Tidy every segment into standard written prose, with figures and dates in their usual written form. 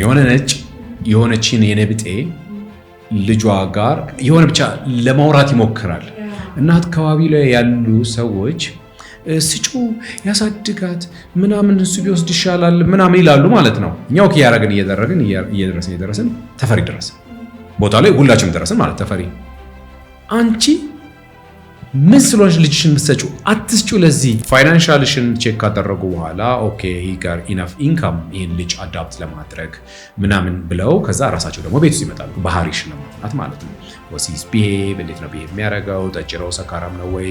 የሆነ ነጭ የሆነችን የነብጤ ልጇ ጋር የሆነ ብቻ ለማውራት ይሞክራል። እናት አካባቢ ላይ ያሉ ሰዎች ስጩ ያሳድጋት ምናምን እሱ ቢወስድ ይሻላል ምናምን ይላሉ ማለት ነው። እኛው ያረግን እየደረስን ተፈሪ ደረሰ ቦታ ላይ ሁላችንም ደረስን ማለት ተፈሪ አንቺ ምን ስለሆነሽ ልጅሽን ምትሰጪው አትስጪው ለዚህ ፋይናንሻልሽን ቼክ ካደረጉ በኋላ ኦኬ ሂ ጋር ኢናፍ ኢንካም ይሄን ልጅ አዳፕት ለማድረግ ምናምን ብለው ከዛ ራሳቸው ደግሞ ቤት ውስጥ ይመጣሉ ባህሪሽን ለማጥናት ማለት ነው። ወሲስ ቢሄቭ እንዴት ነው ቢሄቭ የሚያደርገው ጠጭረው ሰካራም ነው ወይ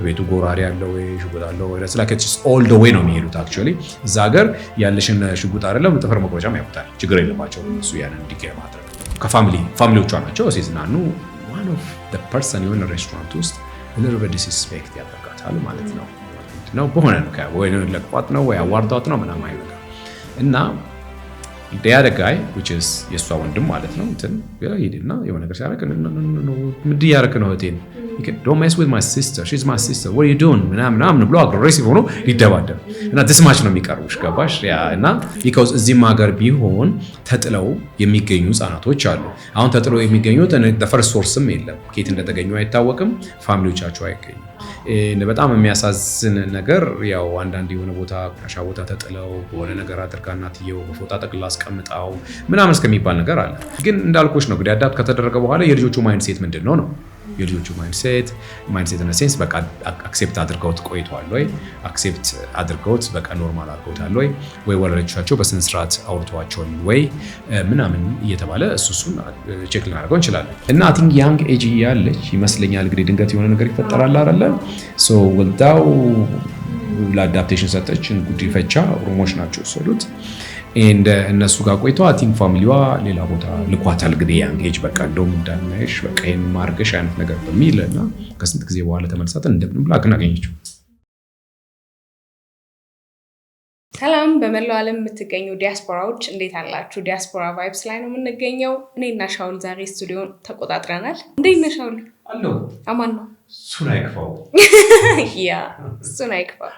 ቤቱ ጎራሪ ያለው ወይ ሽጉጥ አለው ወይ ስለከችስ ኦል ዘ ዌይ ነው የሚሄዱት። አክቹአሊ እዛ ሀገር ያለሽን ሽጉጥ አይደለም ጥፍር መቁረጫም ያውቁታል። ችግር የለባቸው እሱ ያንን እንዲገኝ ማድረግ ከፋሚሊዎቿ ናቸው ሲዝናኑ one of the person የሆነ ሬስቶራንት ውስጥ little bit disrespect ያደርጋታል ማለት ነው በሆነ ነው ወይ ለቋት ነው ወይ አዋርዳት ነው ምናምን አይበቃ እና the other guy which is የሷ ወንድም ማለት ነው እንትን ይሄድና የሆነ ነገር ሲያደርግ ምንድን ያደርግ ነው እቴን don't mess with my sister she's my sister what are you doing ምናምን ብሎ አግሬሲቭ ሆኖ ይደባደብ እና ድስማች ነው የሚቀርቡሽ ገባሽ ያ እና because እዚህም ሀገር ቢሆን ተጥለው የሚገኙ ህጻናቶች አሉ። አሁን ተጥለው የሚገኙት the first sourceም የለም ከየት እንደተገኙ አይታወቅም ፋሚሊዎቻቸው አይገኙም። በጣም የሚያሳዝን ነገር ያው አንዳንድ የሆነ ቦታ ቆሻሻ ቦታ ተጥለው በሆነ ነገር አድርጋ እናትየው በፎጣ ጠቅልላ አስቀምጣው ምናምን እስከሚባል ነገር አለ። ግን እንዳልኩሽ ነው እንግዲህ አዳፕት ከተደረገ በኋላ የልጆቹ ማይንድሴት ምንድነው ነው የልጆቹ ማይንድሴት እና ሴንስ በቃ አክሴፕት አድርገውት ቆይቷል ወይ አክሴፕት አድርገውት በቃ ኖርማል አድርገውታል ወይ ወላጆቻቸው በስነ ስርዓት አውርተዋቸው ወይ ምናምን እየተባለ እሱን ቼክ ልናደርገው እንችላለን። እና አይ ቲንክ ያንግ ኤጅ ያለች ይመስለኛል እንግዲህ ድንገት የሆነ ነገር ይፈጠራል አይደለ ሶ ወልዳው ለአዳፕቴሽን ሰጠች ጉዲፈቻ ሩሞች ናቸው ወሰዱት and እነሱ ጋር ቆይተው አይ ቲንክ ፋሚሊዋ ሌላ ቦታ ልኳታል እንግዲህ ያንግ ኤጅ በቃ እንደውም እንዳልነሽ በቃ ይሄን ማርገሽ አይነት ነገር በሚልና ከስንት ጊዜ በኋላ ተመልሳት እንደምንም ብላ አገኘችው። ሰላም በመላው ዓለም የምትገኙ ዲያስፖራዎች እንዴት አላችሁ? ዲያስፖራ ቫይብስ ላይ ነው የምንገኘው። እኔና ሻውል ዛሬ ስቱዲዮን ተቆጣጥረናል። እንዴት ነህ ሻውል? አሎ አማን ነው ሱናይክፋው ያ ሱናይክፋው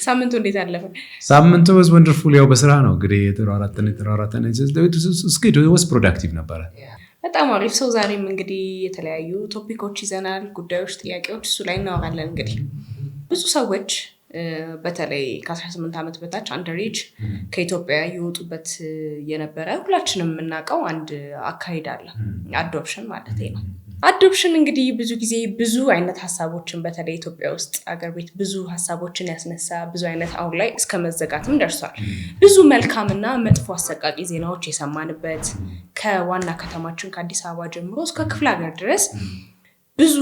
ሳምንቱ እንዴት አለፈ? ሳምንቱ was wonderful ያው በስራ ነው እንግዲህ የተራራተን እስኪ was productive ነበረ። በጣም አሪፍ ሰው። ዛሬም እንግዲህ የተለያዩ ቶፒኮች ይዘናል፣ ጉዳዮች፣ ጥያቄዎች እሱ ላይ እናወራለን። እንግዲህ ብዙ ሰዎች በተለይ ከ18 ዓመት በታች አንደሬጅ ከኢትዮጵያ ይወጡበት የነበረ ሁላችንም የምናውቀው አንድ አካሄድ አለ አዶፕሽን ማለት ነው። አዶፕሽን እንግዲህ ብዙ ጊዜ ብዙ አይነት ሀሳቦችን በተለይ ኢትዮጵያ ውስጥ አገር ቤት ብዙ ሀሳቦችን ያስነሳ ብዙ አይነት አሁን ላይ እስከ መዘጋትም ደርሷል። ብዙ መልካምና መጥፎ አሰቃቂ ዜናዎች የሰማንበት ከዋና ከተማችን ከአዲስ አበባ ጀምሮ እስከ ክፍለ ሀገር ድረስ ብዙ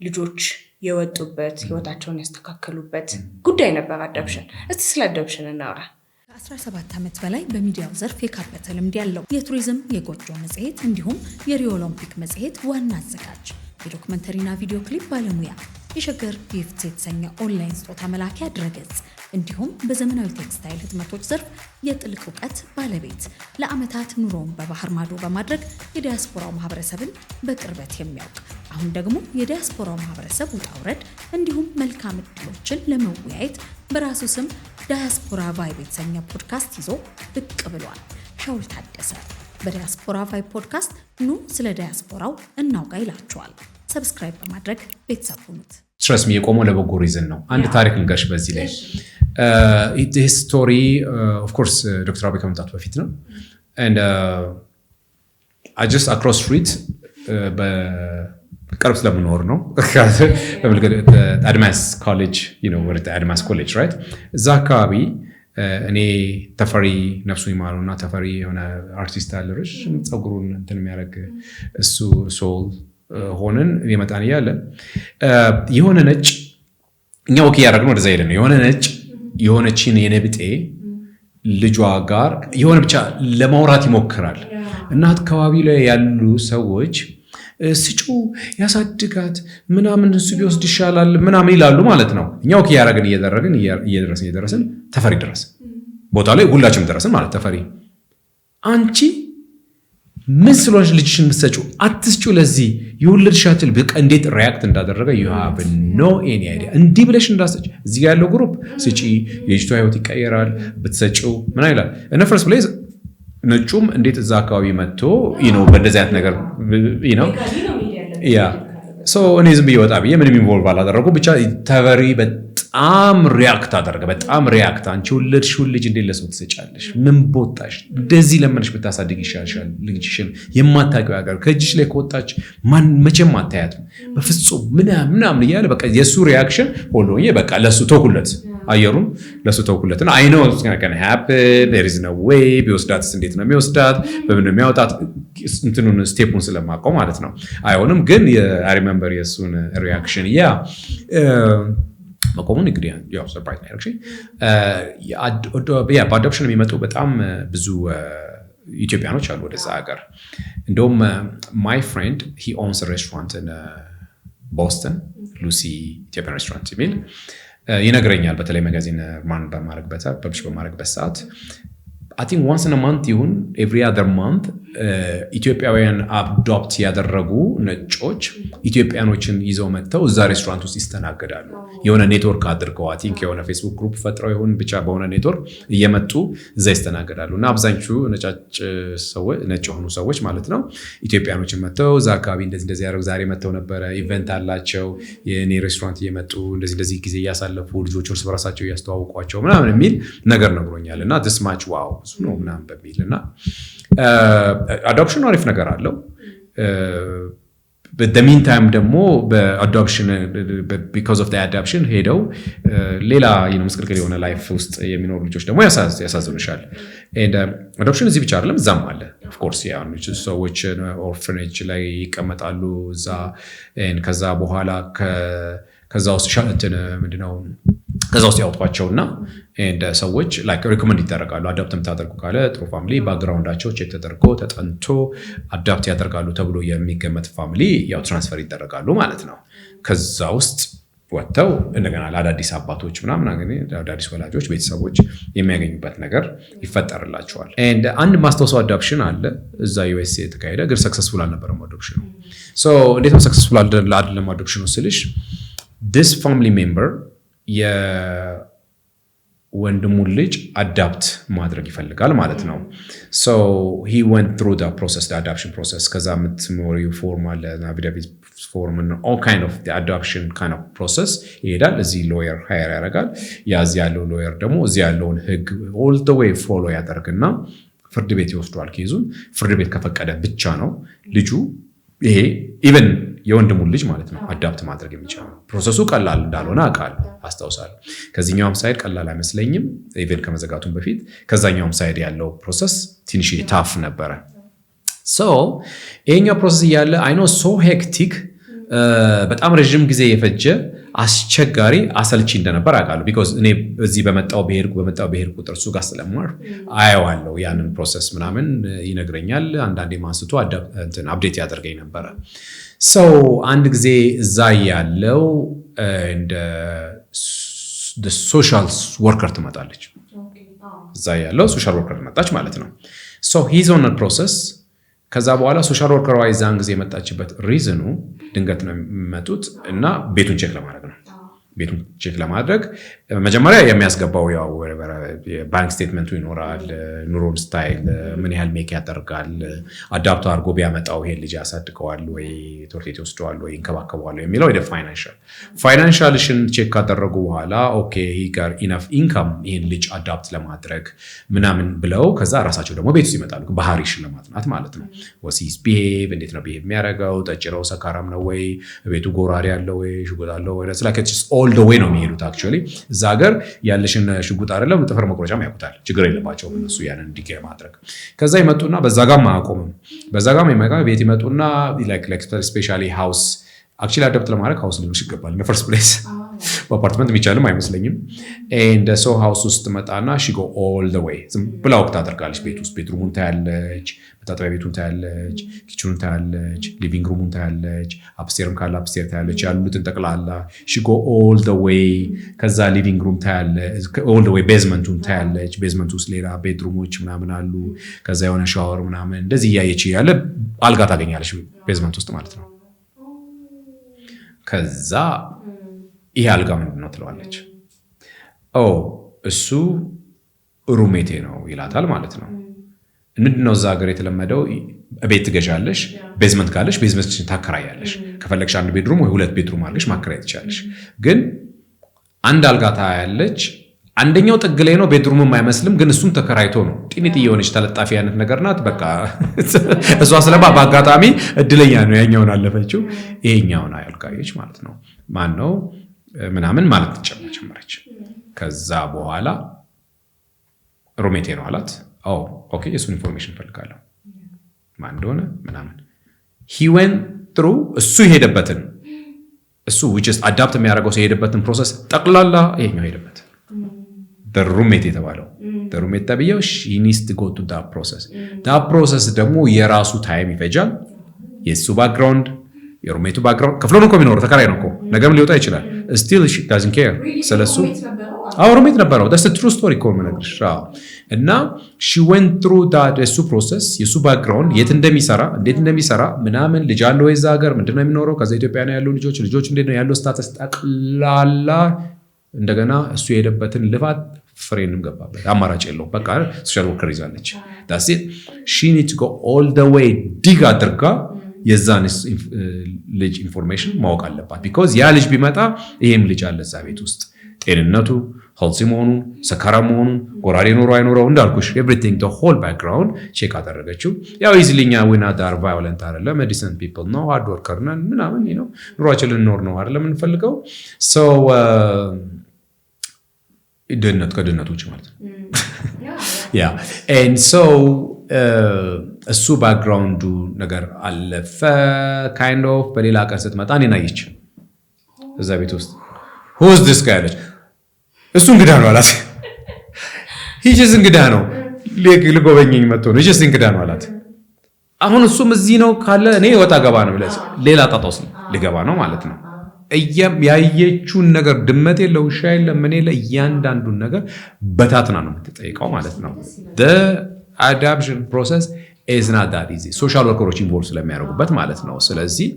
ልጆች የወጡበት ህይወታቸውን ያስተካከሉበት ጉዳይ ነበር አዶፕሽን። እስቲ ስለ አዶፕሽን እናውራ። ከ17 ዓመት በላይ በሚዲያው ዘርፍ የካበተ ልምድ ያለው የቱሪዝም የጎጆ መጽሔት እንዲሁም የሪዮ ኦሎምፒክ መጽሔት ዋና አዘጋጅ የዶክመንተሪና ቪዲዮ ክሊፕ ባለሙያ የሸገር ጊፍት የተሰኘ ኦንላይን ስጦታ መላኪያ ድረገጽ እንዲሁም በዘመናዊ ቴክስታይል ህትመቶች ዘርፍ የጥልቅ እውቀት ባለቤት ለዓመታት ኑሮውን በባህር ማዶ በማድረግ የዲያስፖራው ማህበረሰብን በቅርበት የሚያውቅ አሁን ደግሞ የዲያስፖራው ማህበረሰብ ውጣ ውረድ እንዲሁም መልካም ዕድሎችን ለመወያየት በራሱ ስም ዲያስፖራ ቫይብ የተሰኘ ፖድካስት ይዞ ብቅ ብሏል። ሻውል ታደሰ በዲያስፖራ ቫይብ ፖድካስት ኑ ስለ ዲያስፖራው እናውጋ ይላችኋል። ሰብስክራይብ በማድረግ ቤተሰብ ሁኑት። ትረስ ሚ የቆመው ለበጎ ሪዝን ነው። አንድ ታሪክ ልንገርሽ በዚህ ላይ this story of course ዶክተር አብይ ከመምጣቱ በፊት ነው and I just across street በቅርብ ስለምኖር ነው አድማስ ኮሌጅ ወደ አድማስ ኮሌጅ ራይት እዛ አካባቢ እኔ ተፈሪ ነፍሱ ይማሩና ተፈሪ የሆነ አርቲስት አለ ረጅም ፀጉሩን እንትን የሚያደርግ እሱ ሶል ሆነን የመጣን ያለ የሆነ ነጭ እኛ ወኪ ያደረግነው ወደዛ ሄደን የሆነ ነጭ የሆነችን የነብጤ ልጇ ጋር የሆነ ብቻ ለማውራት ይሞክራል። እናት አካባቢ ላይ ያሉ ሰዎች ስጩ ያሳድጋት ምናምን እሱ ቢወስድ ይሻላል ምናምን ይላሉ ማለት ነው። እኛ ወኪ ያደረግን እየደረስን ተፈሪ ደረሰ ቦታ ላይ ሁላችንም ደረስን ማለት ተፈሪ አንቺ ምን ስለሆነሽ ልጅሽን ምትሰጪው አትስጪው ለዚህ የወለድሻት በቃ እንዴት ሪአክት እንዳደረገ you have no any idea እንዲህ ብለሽ እንዳሰጪ እዚህ ያለው ግሩፕ ስጪ የልጅቷ ህይወት ይቀየራል ብትሰጪው ምን ይላል እና first place ነጩም እንዴት እዛ አካባቢ መጥቶ በእንደዚህ አይነት ነገር እኔ ዝም ብዬ ወጣ ብዬ ምንም ኢንቮልቭ አላደረጉም። ብቻ ተበሪ በጣም ሪያክት አደረገ። በጣም ሪያክት አንቺ ወለድሽውን ልጅ እንዴት ለሰው ትሰጫለሽ? ምን ቦታሽ? እንደዚህ ለምንሽ ብታሳድግ ይሻልሻል። ልጅሽን የማታውቂው ሀገር ከእጅሽ ላይ ከወጣች መቼም አታያትም በፍጹም ምናምን እያለ በቃ የእሱ ሪያክሽን ሆኖኝ በቃ ለሱ ተውኩለት፣ አየሩን ለሱ ተውኩለት። እና አይኖ ቢወስዳትስ እንዴት ነው የሚወስዳት? በምን ነው የሚያወጣት? እንትኑን ስቴፑን ስለማውቀው ማለት ነው። አይሆንም ግን አይ ሪሜምበር የእሱን ሪያክሽን መቆሙን እንግዲህ ያው ሰርፕራይዝ ነው። በአዶፕሽን የሚመጡ በጣም ብዙ ኢትዮጵያኖች አሉ ወደዛ ሀገር። እንደውም ማይ ፍሬንድ ሂ ኦውንስ ሬስቶራንት ቦስተን ሉሲ ኢትዮጵያን ሬስቶራንት የሚል ይነግረኛል። በተለይ መጋዚን በማድረግበት ሰዓት I think once in a month ይሁን every other month ኢትዮጵያውያን አዶፕት ያደረጉ ነጮች ኢትዮጵያኖችን ይዘው መጥተው እዛ ሬስቶራንት ውስጥ ይስተናገዳሉ። የሆነ ኔትወርክ አድርገው I think የሆነ ፌስቡክ ግሩፕ ፈጥረው ይሁን ብቻ በሆነ ኔትወርክ እየመጡ እዛ ይስተናገዳሉ። እና አብዛኞቹ ነጭ የሆኑ ሰዎች ማለት ነው ኢትዮጵያኖችን መጥተው እዛ አካባቢ እንደዚህ ያደረጉ ዛሬ መጥተው ነበረ ኢቨንት አላቸው የኔ ሬስቶራንት እየመጡ እንደዚህ ጊዜ እያሳለፉ ልጆች እርስ በራሳቸው እያስተዋውቋቸው ምናምን የሚል ነገር ነግሮኛል። እና this much wow ነው ምናምን በሚል እና አዶፕሽን አሪፍ ነገር አለው። but the meantime ደግሞ በአዶፕሽን because of the adoption ሄደው ሌላ ምስቅልቅል የሆነ ላይፍ ውስጥ የሚኖሩ ልጆች ደግሞ ያሳዝኑሻል። and adoption እዚህ ብቻ አይደለም እዛም አለ of course ሰዎች ኦርፈኔጅ ላይ ይቀመጣሉ እዛ ከዛ በኋላ ከዛ ውስጥ ምንድነው ከዛ ውስጥ ያወጧቸውና ሰዎች ላይክ ሪኮመንድ ይደረጋሉ። አዳፕት የምታደርጉ ካለ ጥሩ ፋሚሊ ባክግራውንዳቸው ቼክ ተደርጎ ተጠንቶ አዳፕት ያደርጋሉ ተብሎ የሚገመት ፋሚሊ ያው ትራንስፈር ይደረጋሉ ማለት ነው። ከዛ ውስጥ ወጥተው እንደገና ለአዳዲስ አባቶች ምናምን አዳዲስ ወላጆች ቤተሰቦች የሚያገኙበት ነገር ይፈጠርላቸዋል። አንድ ማስታወሰው አዳፕሽን አለ እዛ ዩኤስኤ የተካሄደ ግን ሰክሰስፉል አልነበረም አዶፕሽኑ። እንዴት ነው ሰክሰስፉል አይደለም አዶፕሽኑ ስልሽ this family member የወንድሙን ልጅ አዳፕት ማድረግ ይፈልጋል ማለት ነው። so he went through the process, the adoption process. ከዛ የምትሞሪው ፎርም አለ affidavit form and all kind of the adoption kind of process ይሄዳል። እዚህ ሎየር ሃየር ያደርጋል። ያዚ ያለው ሎየር ደግሞ እዚህ ያለውን ህግ all the way ፎሎ ያደርግና ፍርድ ቤት ይወስዷል ኬዙን። ፍርድ ቤት ከፈቀደ ብቻ ነው ልጁ ይሄ ኢቨን የወንድሙን ልጅ ማለት ነው አዳፕት ማድረግ የሚችለው። ፕሮሰሱ ቀላል እንዳልሆነ አስታውሳለሁ። ከዚህኛውም ሳይድ ቀላል አይመስለኝም ኢቨን ከመዘጋቱም በፊት። ከዛኛውም ሳይድ ያለው ፕሮሰስ ትንሽ ታፍ ነበረ። ይሄኛው ፕሮሰስ እያለ አይ ኖ ሶ ሄክቲክ በጣም ረጅም ጊዜ የፈጀ አስቸጋሪ አሰልቺ እንደነበር አውቃለሁ። ቢኮዝ እኔ እዚህ በመጣው ብሄር ቁጥር እሱ ጋር ስለማር አየዋለሁ ያንን ፕሮሰስ ምናምን ይነግረኛል። አንዳንዴ ማንስቶ አፕዴት ያደርገኝ ነበረ። አንድ ጊዜ እዛ ያለው እንደ ሶሻል ወርከር ትመጣለች። እዛ ያለው ሶሻል ወርከር መጣች ማለት ነው። ሂዝ ኦን ፕሮሰስ። ከዛ በኋላ ሶሻል ወርከሯ የዛን ጊዜ የመጣችበት ሪዝኑ ድንገት ነው የሚመጡት እና ቤቱን ቼክ ለማድረግ ነው። ቤቱን ቼክ ለማድረግ መጀመሪያ የሚያስገባው ያው ባንክ ስቴትመንቱ ይኖራል። ኑሮን ስታይል ምን ያህል ሜክ ያደርጋል፣ አዳፕት አድርጎ ቢያመጣው ይሄን ልጅ ያሳድገዋል ወይ ትምህርት ቤት ይወስደዋል ወይ ይንከባከበዋል የሚለው ወደ ፋይናንሻልሽን ቼክ ካደረጉ በኋላ ኦኬ ሂ ጋር ኢነፍ ኢንካም ይሄን ልጅ አዳፕት ለማድረግ ምናምን ብለው ከዛ ራሳቸው ደግሞ ቤት ውስጥ ይመጣሉ ባህሪሽን ለማጥናት ማለት ነው። ወሲስ ቢሄቭ እንዴት ነው ቢሄቭ የሚያደርገው፣ ጠጭረው ሰካራም ነው ወይ፣ ቤቱ ጎራሪ ያለው ወይ፣ ሽጉጥ አለው ወይ፣ all the way ነው የሚሄዱት። አክቹዋሊ እዛ ሀገር ያለሽን ሽጉጥ አይደለም ጥፍር መቁረጫም ያውቁታል። ችግር የለባቸውም እነሱ ያንን እንዲገ ማድረግ። ከዛ ይመጡና በዛ ጋር ማቆምም በዛ ጋር ቤት ይመጡና ላይክ ስፔሻሊ ሃውስ አክቹዋሊ አዳፕት ለማድረግ ሃውስ ሊኖርሽ ይገባል። in the first place በአፓርትመንት የሚቻልም አይመስለኝም። and so ሃውስ ውስጥ መጣና she go all the way ዝም ብላ ወቅት ታደርጋለች። ቤት ውስጥ ቤድሩሙን ታያለች፣ መታጠቢያ ቤቱን ታያለች፣ ኪችኑን ታያለች፣ ሊቪንግ ሩሙን ታያለች፣ አፕስቴርም ካለ አፕስቴር ታያለች፣ ያሉትን ጠቅላላ she go all the way። ከዛ ሊቪንግ ሩም ታያለች all the way፣ ቤዝመንቱን ታያለች። ቤዝመንቱ ውስጥ ሌላ ቤድሩሞች ምናምን አሉ። ከዛ የሆነ ሻወር ምናምን እንደዚህ እያየች ያለ አልጋ ታገኛለች ቤዝመንት ውስጥ ማለት ነው። ከዛ ይሄ አልጋ ምንድን ነው ትለዋለች። እሱ ሩሜቴ ነው ይላታል ማለት ነው። ምንድነው እዛ ሀገር የተለመደው ቤት ትገዣለሽ ቤዝመንት ካለሽ ቤዝመንትሽን ታከራያለሽ ከፈለግሽ አንድ ቤድሩም ወይ ሁለት ቤድሩም አድርገሽ ማከራየት ትችላለሽ ግን አንድ አልጋ ታያለሽ አንደኛው ጥግ ላይ ነው ቤድሩምም አይመስልም ግን እሱም ተከራይቶ ነው ጢኒት የሆነች ተለጣፊ አይነት ነገር ናት በቃ እሷ ስለባ በአጋጣሚ እድለኛ ነው ያኛውን አለፈችው ይሄኛውን አልጋየች ማለት ነው ማን ነው ምናምን ማለት ተጨመረች ከዛ በኋላ ሩሜቴ ነው አላት ኦኬ እሱን ኢንፎርሜሽን ፈልጋለሁ ማን እንደሆነ ምናምን he went through እሱ ሄደበትን እሱ which is adapt የሚያደርገው ሄደበትን ፕሮሰስ ጠቅላላ ይሄኛው ሄደበት the roommate የተባለው the roommate ተብየው she needs to go to that process ደግሞ የራሱ ታይም ይፈጃል የሱ ባክግራውንድ የሩሜቱ ባክግራውንድ ከፍሎ ነው የሚኖረው ተከራይ ነው ነገም ሊወጣ ይችላል still she doesn't care ስለሱ ሩሜት ነበረው that's a true story ኮም ነገርሽ እና she went through that የሱ ፕሮሰስ የሱ ባክግራውንድ የት እንደሚሰራ እንዴት እንደሚሰራ ምናምን ልጅ አለው እዛ ሀገር ምንድነው የሚኖረው ከዛ ኢትዮጵያ ነው ያለው ልጆች እንዴት ነው ያለው ስታተስ ጠቅላላ እንደገና እሱ የሄደበትን ልፋት ፍሬንም ገባበት አማራጭ የለው በቃ ሶሻል ወርከር ይዛለች that's it she need to go all the way dig አድርጋ የዛን ልጅ ኢንፎርሜሽን ማወቅ አለባት because ያ ልጅ ቢመጣ ይሄም ልጅ አለ እዛ ቤት ውስጥ ጤንነቱ ሄልዚ መሆኑን ሰካራ መሆኑን ጎራዴ ኖሮ አይኖረው እንዳልኩሽ everything the whole background ቼክ አደረገችው ያው ኢዚሊኛ we not are violent አይደለም medicine people ነው hard worker ነን ምናምን ነው ኑሯችን ልንኖር ነው አይደለም እንፈልገው so ድህነት ከድህነቶች ማለት ነው yeah and so እሱ ባክግራውንዱ ነገር አለፈ kind of በሌላ ቀን ስትመጣ እኔን አየች እዛ ቤት ውስጥ who's this guy አለች እሱ እንግዳ ነው አላት he just እንግዳ ነው ልጎበኘኝ መጥቶ ነው just እንግዳ ነው አላት አሁን እሱም እዚህ ነው ካለ እኔ ወጣ ገባ ነው ብለህ ሌላ ጣጣውስ ልገባ ነው ማለት ነው ያየችውን ነገር ድመት የለው ውሻ የለም ምን የለ እያንዳንዱን ነገር በታትና ነው የምትጠይቀው ማለት ነው the adaptation process is not that easy ሶሻል ወርከሮች ኢንቮልቭ ስለሚያደርጉበት ማለት ነው ስለዚህ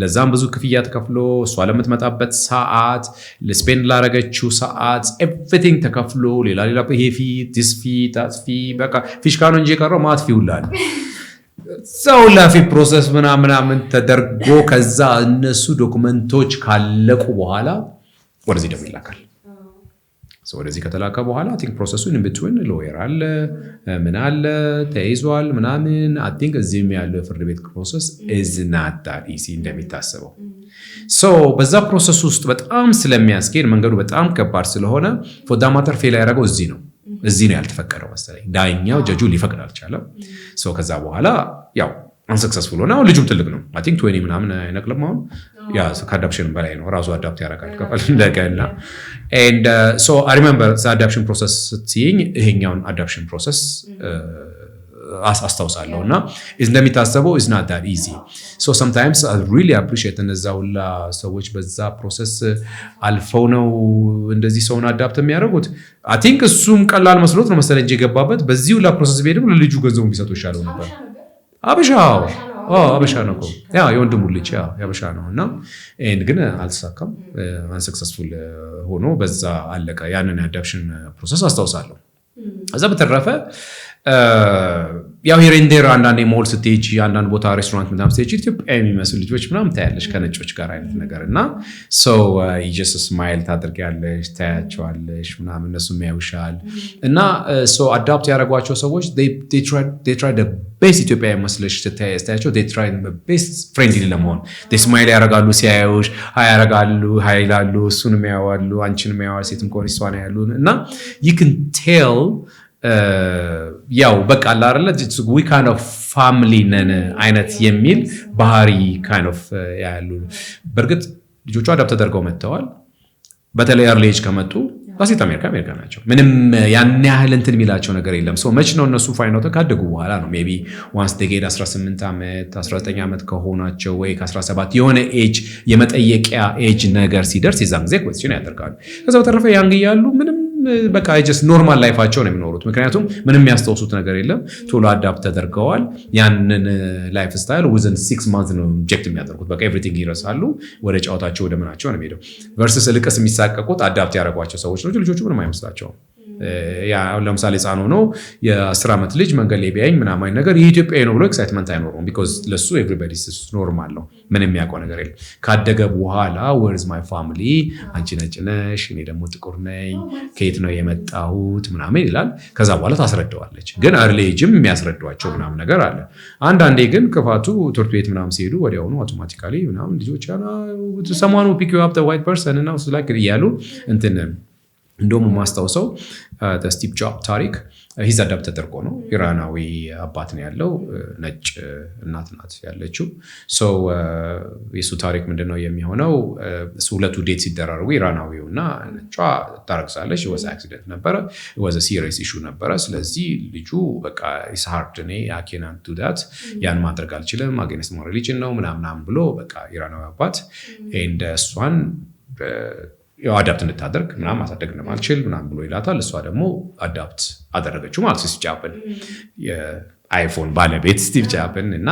ለዛም ብዙ ክፍያ ተከፍሎ እሷ ለምትመጣበት ሰዓት ለስፔንድ ላረገችው ሰዓት everything ተከፍሎ ሌላ ይሄ ፊ this ፊ that ፊ በቃ ፊሽካ ነው እንጂ የቀረው ማት ፊ ሁላል ሰው ላፊ ፕሮሰስ ምናምን ተደርጎ ከዛ እነሱ ዶክመንቶች ካለቁ በኋላ ወደዚህ ደግሞ ይላካል ወደዚህ ከተላከ በኋላ I think ፕሮሰሱን in between ሎየር አለ ምን አለ ተይዟል ምናምን I think እዚህም ያለው ፍርድ ቤት ፕሮሰስ is not that easy እንደሚታሰበው so በዛ ፕሮሰስ ውስጥ በጣም ስለሚያስኬድ መንገዱ በጣም ከባድ ስለሆነ for that matter ፌል ያደረገው እዚህ ነው ያልተፈቀደው መሰለኝ ዳኛው ጀጁ ሊፈቅድ አልቻለም so ከዛ በኋላ ያው unsuccessful ሆነ ልጁም ትልቅ ነው I think 20 ምናምን አይነቅልም አሁን ያ ከአዳፕሽን በላይ ነው ራሱ አዳፕት ያደርጋል ከፈል እንደገና and so I remember the adaptation process seeing ይሄኛውን adaptation process አስታውሳለሁና እንደሚታሰበው is not that easy so sometimes I really appreciate እነዛውላ ሰዎች በዛ ፕሮሰስ አልፈው ነው እንደዚህ ሰውን አዳፕት የሚያደርጉት I think እሱም ቀላል መስሎት ነው መሰለኝ የገባበት በዚህውላ ፕሮሰስ ቢሄድም ለልጁ ገንዘቡ ቢሰጡ ይሻለው ነበር አበሻ ነው ያ የወንድሙ ልጅ ያበሻ ነውና ግን አልተሳካም unsuccessful ሆኖ በዛ አለቀ ያንን አዳፕሽን ፕሮሰስ አስታውሳለሁ እዛ በተረፈ ያው ሄሬንዴር አንዳንዴ ሞል ስትሄጂ አንዳንድ ቦታ ሬስቶራንት ምናምን ስትሄጂ ኢትዮጵያ የሚመስሉ ልጆች ምናምን ታያለሽ ከነጮች ጋር አይነት ነገርና so you just smile ታደርጊያለሽ ታያቸዋለሽ ምናምን እነሱ የሚያዩሻል እና so adapt ያደረጓቸው ሰዎች they try the best ኢትዮጵያ መስለሽ ታያቸው they try the best friendly ለመሆን they smile ያደርጋሉ ሲያዩሽ ያደርጋሉ ይላሉ እሱንም ያያሉ አንቺንም ያያሉ ሴትም ኮሪስ ዋና ያሉ እና you can tell ያው በቃ አይደለ we kind of family ነን አይነት የሚል ባህሪ kind of ያሉ በርግጥ ልጆቹ አዳፕት ተደርገው መጥተዋል በተለይ early age ከመጡ ባሲት አሜሪካ ናቸው ምንም ያን ያህል እንትን የሚላቸው ነገር የለም so much ነው እነሱ ፋይናል ተካደጉ በኋላ ነው maybe once they get 18 ዓመት 19 ዓመት ከሆናቸው ወይ ከ17 የሆነ ኤጅ የመጠየቂያ ኤጅ ነገር ሲደርስ የዛን ጊዜ question ያደርጋሉ ከዛ በተረፈ ያንግ ያሉ ምንም በቃ just normal ላይፋቸው ነው የሚኖሩት ምክንያቱም ምንም ያስተውሱት ነገር የለም ቶሎ አዳፕት ተደርገዋል ያንን ላይፍ ስታይል within 6 months ነው ኢንጀክት የሚያደርጉት በቃ everything ይረሳሉ ወደ ጫወታቸው ወደ ምናቸው ነው የሚሄደው versus ልቀስ የሚሳቀቁት አዳፕት ያደርጓቸው ሰዎች ነው ልጆቹ ምንም አይመስላቸውም አሁን ለምሳሌ ህፃን ሆኖ የ10 ዓመት ልጅ መንገድ ላይ ቢያየኝ ምናምን ነገር የኢትዮጵያዊ ነው ብሎ ኤክሳይትመንት አይኖረውም። ቢኮዝ ለሱ ኤቭሪባዲ ኖርማል ነው፣ ምንም የሚያውቀው ነገር የለም። ካደገ በኋላ where's my family አንቺ ነጭ ነሽ እኔ ደግሞ ጥቁር ነኝ ከየት ነው የመጣሁት ምናምን ይላል። ከዛ በኋላ ታስረዳዋለች። ግን early age የሚያስረዷቸው ምናምን ነገር አለ። አንዳንዴ ግን ክፋቱ ትምህርት ቤት ምናምን ሲሄዱ ወዲያውኑ አውቶማቲካሊ ምናምን ልጆች someone who pick you up the white person እና እሱ ላይ እያሉ እንትን እንደውም ማስታውሰው ስቲቭ ጆብ ታሪክ ሂዝ አዳፕት ተደርጎ ነው። ኢራናዊ አባት ነው ያለው፣ ነጭ እናት ናት ያለችው። ሶ የሱ ታሪክ ምንድነው የሚሆነው? ሁለቱ ዴት ሲደራረጉ ኢራናዊውና ነጯ ታረግሳለች። ወዝ አክሲደንት ነበረ፣ ወዝ ሲሪየስ ኢሹ ነበረ። ስለዚህ ልጁ በቃ ኢስ ሃርድ እኔ አይ ካንት ዱ ዳት ያን ማድረግ አልችልም፣ አጌንስት ሞር ሪሊጅን ነው ምናምን ብሎ በቃ ኢራናዊ አባት ኤንድ እሷን አዳፕት እንድታደርግ ምናምን ማሳደግ እንደማልችል ምናምን ብሎ ይላታል። እሷ ደግሞ አዳፕት አደረገችው ማለት ስቲቭ ጃብን የአይፎን ባለቤት ስቲቭ ጃብን እና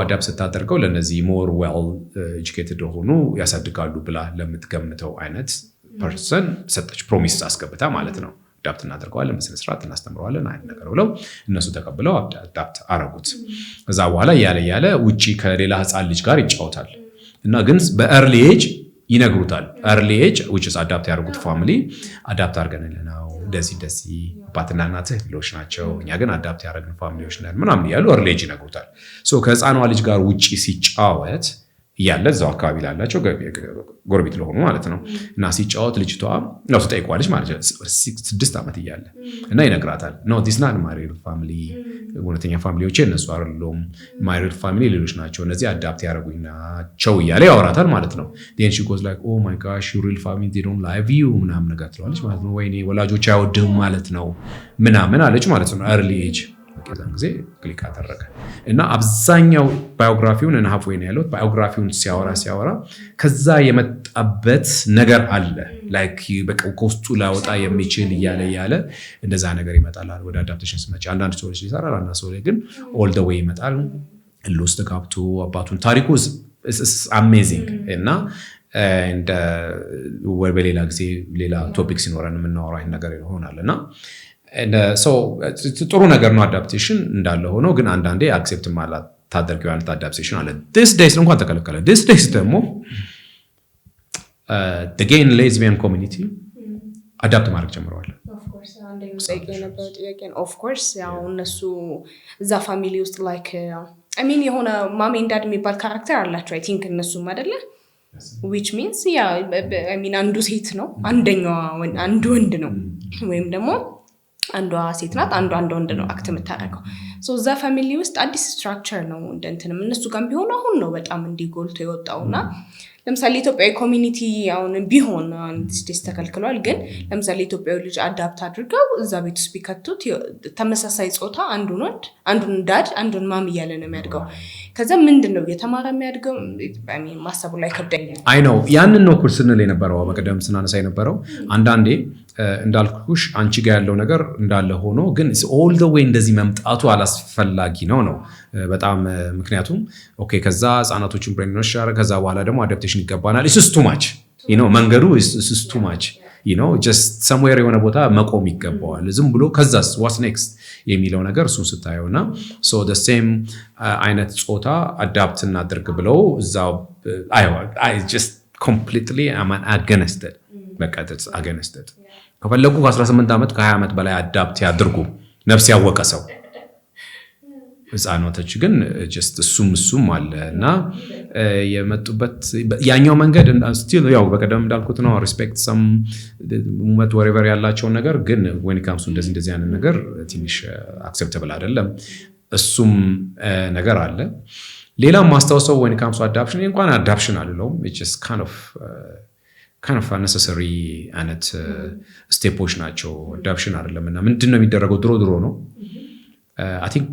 አዳፕት ስታደርገው ለነዚህ ሞር ዌል ኤጁኬትድ ሆኑ ያሳድጋሉ ብላ ለምትገምተው አይነት ፐርሰን ሰጠች። ፕሮሚስ አስገብታ ማለት ነው። አዳፕት እናደርገዋለን፣ በስነስርዓት እናስተምረዋለን አይነት ነገር ብለው እነሱ ተቀብለው አዳፕት አረጉት። ከዛ በኋላ ያለ ውጪ ከሌላ ህፃን ልጅ ጋር ይጫወታል እና ግን በኤርሊ ኤጅ ይነግሩታል። early age which is አዳፕት ያደርጉት ፋሚሊ አዳፕት አድርገንልህ ነው እንደዚህ አባትና እናትህ ሌሎች ናቸው፣ እኛ ግን አዳፕት ያደረግን ፋሚሊዎች ነን ምናምን እያሉ early age ይነግሩታል። ከህፃኗ ልጅ ጋር ውጪ ሲጫወት እያለ እዛው አካባቢ ላላቸው ጎረቤት ለሆኑ ማለት ነው እና ሲጫወት ልጅቷ ነው ትጠይቋለች ማለት ነው 6 ዓመት እያለ እና ይነግራታል no this not my real family እውነተኛ ፋሚሊዎቼ እነሱ አይደሉም፣ my real family ሌሎች ናቸው፣ እነዚህ አዳፕት ያደረጉኝ ናቸው እያለ ያወራታል ማለት ነው። then she goes like oh my gosh your real family they don't love you ምናምን ነገር ትለዋለች ማለት ነው። ወይኔ ወላጆች አይወድም ማለት ነው ምናምን አለች ማለት ነው early age። ከዛን ጊዜ ክሊክ አደረገ እና አብዛኛው ባዮግራፊውን እና ሀፍ ወይ ነው ያለው ባዮግራፊውን ሲያወራ ከዛ የመጣበት ነገር አለ ላይክ በቃ ኮስቱ ላወጣ የሚችል እያለ እንደዛ ነገር ይመጣል ወደ አዳፕቴሽን ስመጪ። አንዳንድ ሰዎች ይሰራል፣ አንዳንድ ሰዎች ግን ኦል ዘ ዌይ ይመጣል። ሎስት ጋፕቱ አባቱን ታሪኩ አሜዚንግ እና ወይ በሌላ ጊዜ ሌላ ቶፒክ ሲኖረን የምናወራው አይነት ነገር ይሆናል እና ጥሩ ነገር ነው አዳፕቴሽን እንዳለ ሆኖ ግን አንዳንዴ አክሴፕት ማለት ታደርገው አይነት አዳፕቴሽን አለ። this days እንኳን ተከለከለ። this days ደግሞ the gay and lesbian community አዳፕት ማድረግ ጀምረዋል። of course ያው እነሱ እዛ ፋሚሊ ውስጥ like I mean የሆነ ማሚ ኤንድ ዳድ የሚባል ካራክተር አላቸው I think እነሱም አይደለ which means I mean አንዱ ሴት ነው አንደኛው አንዱ ወንድ ነው ወይም ደግሞ አንዷ ሴት ናት አንዱ ወንድ ነው አክት የምታደርገው። እዛ ፋሚሊ ውስጥ አዲስ ስትራክቸር ነው እንደንተንም እነሱ ጋር ቢሆን አሁን ነው በጣም እንዲጎልቶ የወጣውና ለምሳሌ ኢትዮጵያዊ ኮሚኒቲ አሁን ቢሆን አንዲስ ተከልክሏል። ግን ለምሳሌ ኢትዮጵያዊ ልጅ አዳፕት አድርገው እዛ ቤት ውስጥ ቢከቱት ተመሳሳይ ጾታ አንዱን ወንድ አንዱን ዳድ አንዱን ማም እያለ ነው የሚያድገው። ከዛ ምንድነው የተማረ የሚያድገው ማሰቡ ላይ ከብደኛል። አይ ነው ያንን ነው ኩርስ ስንል የነበረው በቀደም ስናነሳ የነበረው አንዳንዴ እንዳልኩሽ አንቺ ጋር ያለው ነገር እንዳለ ሆኖ ግን ኦል ዘ ዌይ እንደዚህ መምጣቱ አላስፈላጊ ነው በጣም ምክንያቱም ኦኬ ከዛ ህፃናቶችን ብሬንኖሽ ያደረገ ከዛ በኋላ ደግሞ አዳፕቴሽን ይገባናል it's too much መንገዱ is too much just somewhere የሆነ ቦታ መቆም ይገባዋል። ዝም ብሎ ከዛስ what's next የሚለው ነገር እሱን ስታየውና so the same አይነት ጾታ አዳፕት እናድርግ ብለው እዛው I just completely am against it በቃ that's against it። ከፈለጉ ከ18 ዓመት ከ20 ዓመት በላይ አዳፕት ያድርጉ ነፍስ ያወቀ ሰው። ህፃናቶች ግን just እሱም አለና የመጡበት ያኛው መንገድ still ያው በቀደም እንዳልኩት ነው respect some ሞመንት whatever ያላቸው ነገር ግን when it comes to እንደዚህ አይነት ነገር ትንሽ acceptable አይደለም። እሱም ነገር አለ። ሌላም ማስታወሰው when it comes to adoption እንኳን adoption አይደለም which is kind of unnecessary አይነት ስቴፖች ናቸው። አዳፕሽን አይደለምና ምንድነው የሚደረገው ድሮ ነው I think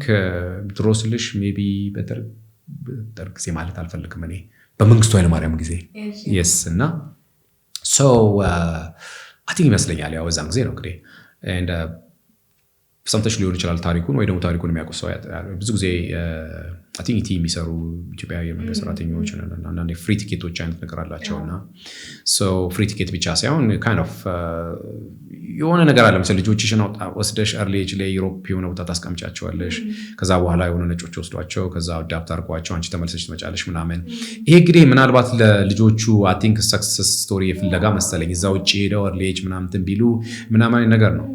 ድሮ ስልሽ maybe በደርግ ጊዜ ማለት አልፈልግም እኔ በመንግስቱ ኃይለማርያም ጊዜ yes እና so I think ይመስለኛል ያው እዛን ጊዜ ነው እንግዲህ and ሰምተሽ ሊሆን ይችላል ታሪኩን ወይ ደግሞ ታሪኩን የሚያውቁ ሰው ብዙ ጊዜ አይ ቲንክ ኢቲ የሚሰሩ ኢትዮጵያዊ የመንግስት ሰራተኞች አንዳንዴ ፍሪ ቲኬቶች አይነት ነገር አላቸውና ሶ ፍሪ ቲኬት ብቻ ሳይሆን kind of የሆነ ነገር አለ መሰለኝ ልጆችሽን ወስደሽ early age ላይ ዩሮፕ የሆነ ቦታ ታስቀምጫቸዋለሽ ከዛ በኋላ የሆነ ነጮች ወስዷቸው ከዛ አዳፕት አድርጓቸው አንቺ ተመልሰሽ ትመጫለሽ ምናምን ይሄ እንግዲህ ምናልባት ለልጆቹ አይ ቲንክ ሰክሰስ ስቶሪ ፍለጋ መሰለኝ እዛ ውጪ ሄደው early age ምናምን ቢሉ ምናምን ነገር ነው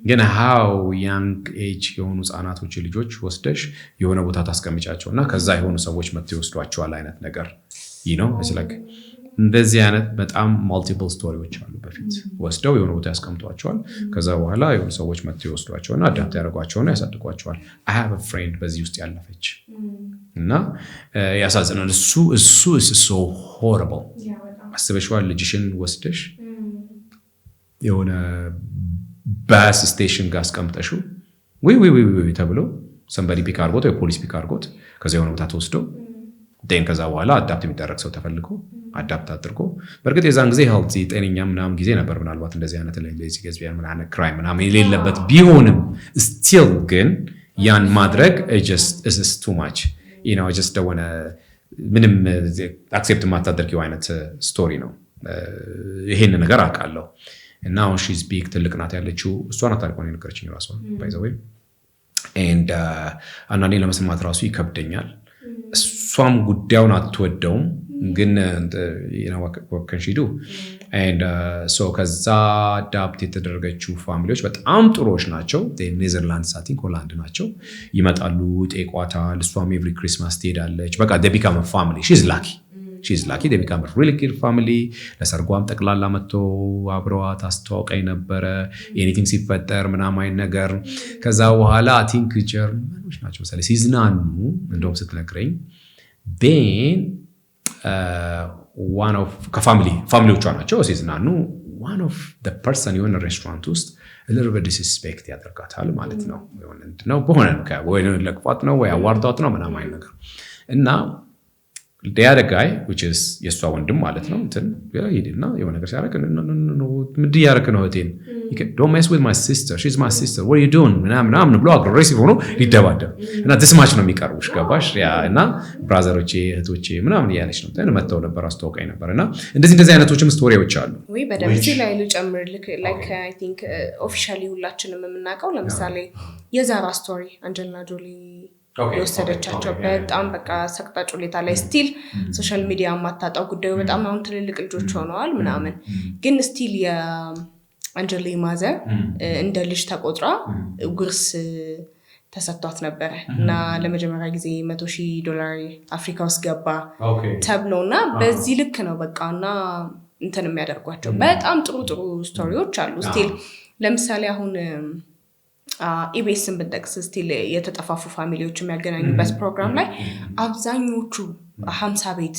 ግን how young age የሆኑ ህፃናቶች ልጆች ወስደሽ የሆነ ቦታ ታስቀምጫቸውና ከዛ የሆኑ ሰዎች መጥተው ይወስዷቸዋል አይነት ነገር it's like እንደዚህ አይነት በጣም multiple ስቶሪዎች አሉ በፊት ወስደው የሆነ ቦታ ያስቀምጧቸዋል ከዛ በኋላ የሆኑ ሰዎች መጥተው ይወስዷቸውና አዳፕት ያደርጓቸውና ያሳድጓቸዋል I have a friend በዚህ ውስጥ ያለፈች እና ያሳዝናል እሱ is so horrible አስበሽዋል ልጅሽን ወስደሽ የሆነ ባስ ስቴሽን ጋር አስቀምጠሽው ወይ ተብሎ somebody pick አድርጎት ወይ ፖሊስ ፒክ አድርጎት ከዛ የሆነ ቦታ ተወስደው ደን ከዛ በኋላ አዳፕት የሚደረግ ሰው ተፈልጎ አዳፕት አድርጎ በርግጥ የዛን ጊዜ ሄልዚ ጤነኛ ምናምን ጊዜ ነበር ምናልባት እንደዚህ አይነት ለዚህ ገዝቢያን ምናምን ክራይም ምናምን የሌለበት ቢሆንም still ግን ያን ማድረግ is too much I just don't want to ምንም አክሴፕት ማታደርጊው አይነት ስቶሪ ነው ይሄን ነገር አውቃለሁ and now she's big ትልቅ ናት ያለችው እሷ ናት ታሪኳን የነገረችኝ ራሷ by the way and አንዳንዴ ለመስማት ራሱ ይከብደኛል እሷም ጉዳዩን አትወደውም ግን what can she do and so ከዛ አዳፕት የተደረገችው ፋሚሊዎች በጣም ጥሩዎች ናቸው ኔዘርላንድስ I think ሆላንድ ናቸው ይመጣሉ ጤቋታል እሷም every Christmas ትሄዳለች በቃ they become a family she's lucky they become a really good family ለሰርጓም ጠቅላላ መጥቶ አብረዋት አስተዋውቀኝ ነበረ anything ሲፈጠር ምናምን ነገር ከዛ በኋላ I think ጀርመኖች ናቸው መሰለኝ ሲዝናኑ እንደውም ስትነግረኝ then one of ፋሚሊዎቿ ናቸው ሲዝናኑ one of the person የሆነ ሬስቶራንት ውስጥ a little bit disrespect ያደርጋታል ማለት ነው ነው በሆነ ወይ ለቅፋት ነው ወይ አዋርዷት ነው ምናምን ነገር እና the other guy which is የሷ ወንድም ማለት ነው እንትን ይሄድና የሆነ ነገር ሲያረክ ምንድን ያረክ ነው እቴን don't mess with my sister she's my sister what are you doing ምናምን ብሎ አግሬሲቭ ሆኖ ሊደባደብ እና this ነው የሚቀርቡሽ ገባሽ እና ብራዘሮቼ እህቶቼ ምናምን ያለች ነው እንትን መተው ነበር አስተዋውቀኝ ነበርና እንደዚህ አይነቶችም ስቶሪዎች አሉ ወይ በደምብ ላይ ልጨምር like I think officially ሁላችንም የምናውቀው ለምሳሌ የዛራ ስቶሪ አንጀሊና ጆሊ የወሰደቻቸው በጣም በቃ ሰቅጣጭ ሁኔታ ላይ ስቲል ሶሻል ሚዲያ ማታጣው ጉዳዩ በጣም አሁን ትልልቅ ልጆች ሆነዋል ምናምን ግን ስቲል የአንጀሊ ማዘር እንደ ልጅ ተቆጥራ ጉርስ ተሰጥቷት ነበር እና ለመጀመሪያ ጊዜ $100,000 አፍሪካ ውስጥ ገባ ተብሎና በዚህ ልክ ነው በቃና እንትን የሚያደርጓቸው በጣም ጥሩ ስቶሪዎች አሉ ስቲል ለምሳሌ አሁን ኢቤስን ብንጠቅስ ስቲል የተጠፋፉ ፋሚሊዎች የሚያገናኙበት ፕሮግራም ላይ አብዛኞቹ 50 ቤት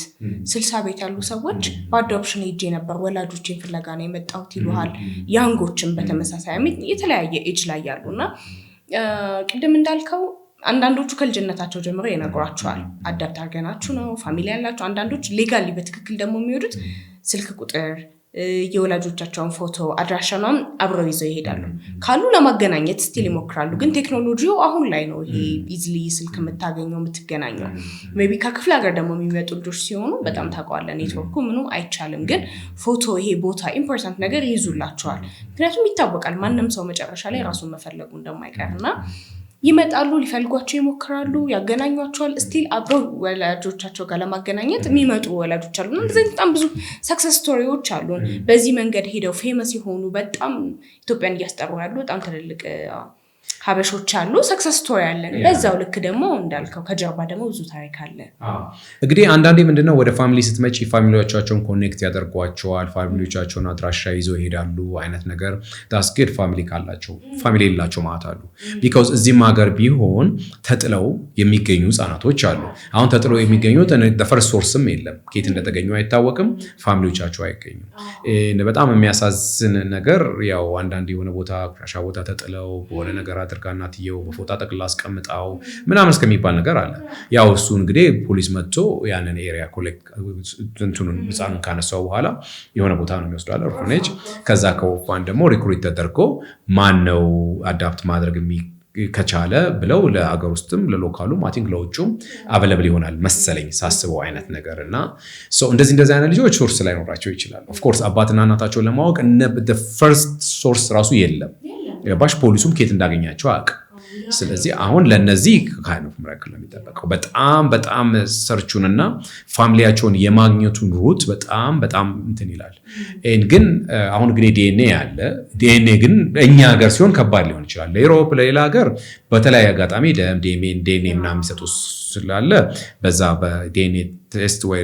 60 ቤት ያሉ ሰዎች በአዶፕሽን ሄጄ ነበር ወላጆችን ፍለጋ ነው የመጣሁት ይሉሃል ያንጎችን በተመሳሳይ የተለያየ ኤጅ ላይ ያሉና ቅድም እንዳልከው አንዳንዶቹ ከልጅነታቸው ጀምሮ ይነግሯቸዋል አዳፕት አድርገናችሁ ነው ፋሚሊ ያላችሁ አንዳንዶች ሌጋሊ በትክክል ደግሞ የሚወዱት ስልክ ቁጥር የወላጆቻቸውን ፎቶ አድራሻናም አብረው ይዘው ይሄዳሉ ካሉ ለማገናኘት ስቲል ይሞክራሉ ግን ቴክኖሎጂው አሁን ላይ ነው ይሄ ኢዚሊ ስልክ የምታገኘው የምትገናኘው ሜቢ ከክፍለ ሀገር ደግሞ የሚመጡ ልጆች ሲሆኑ በጣም ታውቃለህ ኔትወርኩ ምኑ አይቻልም ግን ፎቶ ይሄ ቦታ ኢምፖርታንት ነገር ይይዙላቸዋል ምክንያቱም ይታወቃል ማንም ሰው መጨረሻ ላይ ራሱን መፈለጉ እንደማይቀርና ይመጣሉ ሊፈልጓቸው ይሞክራሉ ያገናኟቸዋል ስቲል አብረው ወላጆቻቸው ጋር ለማገናኘት የሚመጡ ወላጆች አሉና እንደዚህ በጣም ብዙ ሰክሰስ ስቶሪዎች አሉ በዚህ መንገድ ሄደው ፌመስ የሆኑ በጣም ኢትዮጵያን እያስጠሩ ያሉ በጣም ትልልቅ ሀበሾች አሉ ሰክሰስ ስቶሪ አለን በዛው ልክ ደግሞ እንዳልከው ከጀርባ ደግሞ ብዙ ታሪክ አለ እንግዲህ አንዳንዴ ምንድነው ወደ ፋሚሊ ስትመጪ ፋሚሊዎቻቸውን ኮኔክት ያደርጓቸዋል ፋሚሊዎቻቸውን አድራሻ ይዘው ይሄዳሉ አይነት ነገር that's good ፋሚሊ ካላቸው ፋሚሊ የሌላቸው ማለት አሉ because እዚህም ሀገር ቢሆን ተጥለው የሚገኙ ህፃናቶች አሉ አሁን ተጥለው የሚገኙት the first sourceም የለም ከየት እንደተገኙ አይታወቅም ፋሚሊዎቻቸው አይገኙም በጣም የሚያሳዝን ነገር ያው አንዳንዴ የሆነ ቦታ ሻሻ ቦታ ተጥለው በሆነ ነገር አድርጋናትየው በፎቶ ጠቅላ አስቀምጣው ምናምን እስከሚባል ነገር አለ ያው እሱ እንግዲህ ፖሊስ መጥቶ ያንን ኤሪያ ኮሌክት እንትኑን ህፃኑን ካነሳው በኋላ የሆነ ቦታ ነው የሚወስዳው ኦርፋኔጅ ከዛ ከወፋን ደግሞ ሪክሩት ተደርጎ ማን ነው አዳፕት ማድረግ ከቻለ ብለው ለአገር ውስጥም ለሎካሉም አይ ቲንክ ለውጭም አቬለብል ይሆናል መሰለኝ ሳስበው አይነት ነገር እና እንደዚህ አይነት ልጆች ሶርስ ላይ ኖራቸው ይችላል። ኦፍ ኮርስ አባትና እናታቸውን ለማወቅ the first source ራሱ የለም። ባሽ ፖሊሱም ኬት እንዳገኛቸው አቅ ስለዚህ አሁን ለነዚህ kind of miracle ነው የሚጠበቀው። በጣም ሰርቹንና ፋሚሊያቸውን የማግኘቱን ሩት በጣም እንትን ይላል። ግን አሁን ግን ዲኤንኤ ያለ ዲኤንኤ ግን እኛ ሀገር ሲሆን ከባድ ሊሆን ይችላል። ለዩሮፕ ለሌላ ሀገር በተለያየ አጋጣሚ ዲኤንኤ ምናምን የሚሰጡ ስላለ በዛ በዲኤንኤ ቴስት ወይ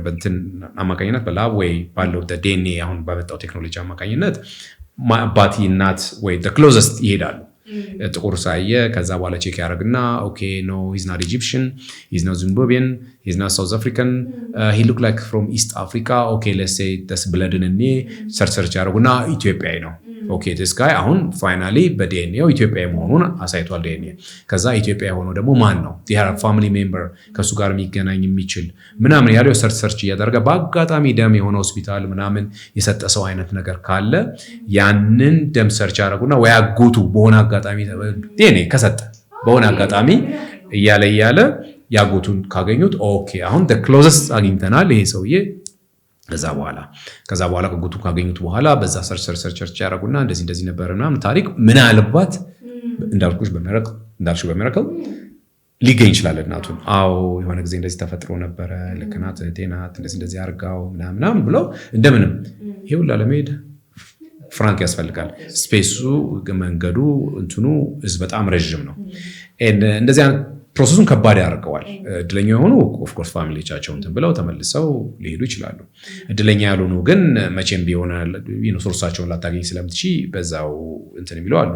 በእንትን አማካኝነት በላብ ወይ ባለው ዲኤንኤ አሁን በመጣው ቴክኖሎጂ አማካኝነት አባቲ እናት ወይ the closest ይሄዳሉ። ጥቁር ሳየ ከዛ በኋላ ቼክ ያደርግና ኦኬ ኖ he's not Egyptian, he's not Zimbabwean, he's not South African, he look like from East Africa, okay let's say this blood in me ሰርች ያደርጉና ኢትዮጵያዊ ነው ኦኬ this guy አሁን ፋይናሊ በዲኤንኤው ኢትዮጵያዊ መሆኑን አሳይቷል። ዲኤንኤ ከዛ ኢትዮጵያዊ ሆኖ ደግሞ ማን ነው they are a family member ከሱ ጋር የሚገናኝ የሚችል ምናምን ያለው ሰርች እያደረገ በአጋጣሚ ደም የሆነ ሆስፒታል ምናምን የሰጠ ሰው አይነት ነገር ካለ ያንን ደም ሰርች ያደርጉና ወይ አጎቱ በሆነ አጋጣሚ ዲኤንኤ ከሰጠ በሆነ አጋጣሚ እያለ ያጎቱን ካገኙት ኦኬ አሁን the closest አግኝተናል ይሄ ሰውዬ ከዛ በኋላ ከጎቱ ካገኙት በኋላ በዛ ሰርች ያደርጉና እንደዚህ ነበርና ታሪክ ምናልባት እንዳልኩሽ በሚራክል ሊገኝ ይችላል። እናቱን አዎ የሆነ ጊዜ እንደዚህ ተፈጥሮ ነበር ለከናት ቴናት እንደዚህ አርጋው ምናምን ብለው እንደምንም ይሁን ለመሄድ ፍራንክ ያስፈልጋል። ስፔሱ መንገዱ እንትኑ በጣም ረጅም ነው። እንደዚህ ፕሮሰሱን ከባድ ያደርገዋል። እድለኛ የሆኑ ኦፍ ኮርስ ፋሚሊዎቻቸው እንትን ብለው ተመልሰው ሊሄዱ ይችላሉ። እድለኛ ያልሆኑ ግን መቼም ቢሆን ሶርሳቸውን ላታገኝ ስለምትቺ በዛው እንትን የሚለው አሉ።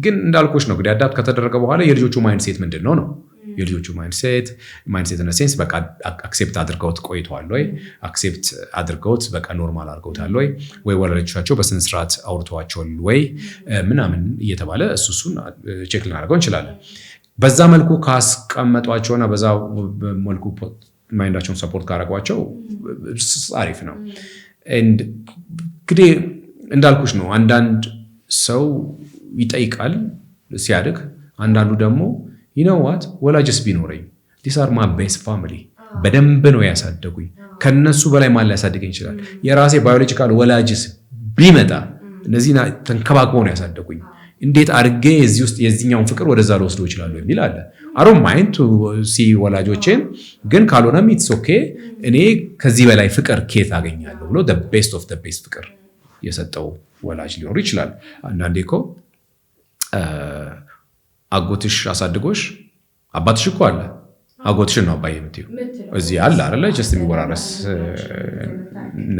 ግን እንዳልኩሽ ነው እንግዲህ አዳፕት ከተደረገ በኋላ የልጆቹ ማይንድሴት ምንድን ነው የልጆቹ ማይንድሴት እና ሴንስ በቃ አክሴፕት አድርገውት ቆይተዋል ወይ አክሴፕት አድርገውት በቃ ኖርማል አድርገውታል ወይ ወላጆቻቸው በስነ ስርዓት አውርተዋቸዋል ወይ ምናምን እየተባለ እሱን ቼክ ልናደርገው እንችላለን። በዛ መልኩ ካስቀመጧቸውና በዛ መልኩ ማይንዳቸውን ሰፖርት ካረጓቸው አሪፍ ነው። እንግዲህ እንዳልኩሽ ነው አንዳንድ ሰው ይጠይቃል ሲያድግ፣ አንዳንዱ ደግሞ ይነዋት ወላጅስ ቢኖረኝ these are my best family በደንብ ነው ያሳደጉኝ ከነሱ በላይ ማን ሊያሳድገኝ ይችላል የራሴ ባዮሎጂካል ወላጅስ ቢመጣ እነዚህ ተንከባክበው ነው ያሳደጉኝ እንዴት አድርጌ እዚህ ውስጥ የዚህኛውን ፍቅር ወደዛ ልወስዶ ይችላል የሚል አለ። I don't mind to see ወላጆቼን ግን ካልሆነም it's okay እኔ ከዚህ በላይ ፍቅር ከየት አገኛለሁ ብሎ the best of the best ፍቅር የሰጠው ወላጅ ሊኖር ይችላል። አንዳንዴ እኮ አጎትሽ አሳድጎሽ አባትሽ እኮ አለ አጎትሽ ነው አባዬ የምትይው እዚህ አለ አይደለ just የሚወራረስ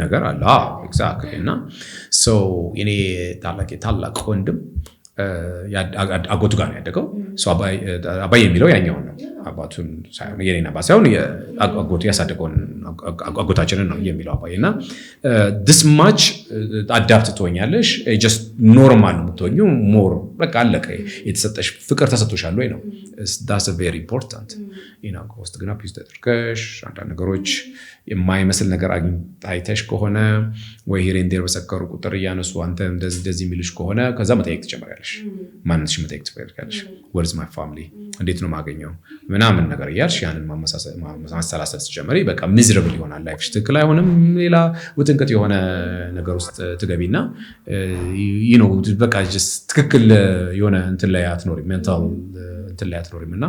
ነገር አለ። ኤግዛክትሊ እና ሶ እኔ ታላቅ ወንድም አጎቱ ጋር ነው ያደገው። አባዬ የሚለው ያኛውን ነው አባቱን ሳይሆን የኔና አባት ሳይሆን አጎቱ ያሳደገውን አጎታችንን ነው የሚለው አባዬና this much adapt ትሆኛለሽ just normal ነው የምትሆኚው ሞር በቃ አለቀ የተሰጠሽ ፍቅር ተሰጥቶሻል ወይ ነው that's very important ውስጥ ግን አፕ ተደርገሽ አንዳንድ ነገሮች የማይመስል ነገር አይተሽ ከሆነ ወይ ሄሬንዴር በሰከሩ ቁጥር እያነሱ አንተ እንደዚህ የሚልሽ ከሆነ ከዛ መጠየቅ ትጀምሪያለሽ። ማንነትሽ መጠየቅ ትፈልጋለሽ። where is my family እንዴት ነው ማገኘው ምናምን ነገር እያልሽ ያንን ማሰላሰል ትጀምሪ። በቃ ሚዝረብል ይሆናል ላይፍሽ ትክክል አይሆንም። ሌላ ውጥንቅጥ የሆነ ነገር ውስጥ ትገቢና በቃ ትክክል የሆነ እንትን ላይ አትኖሪም ሜንታል እንትን ላይ አትኖሪም እና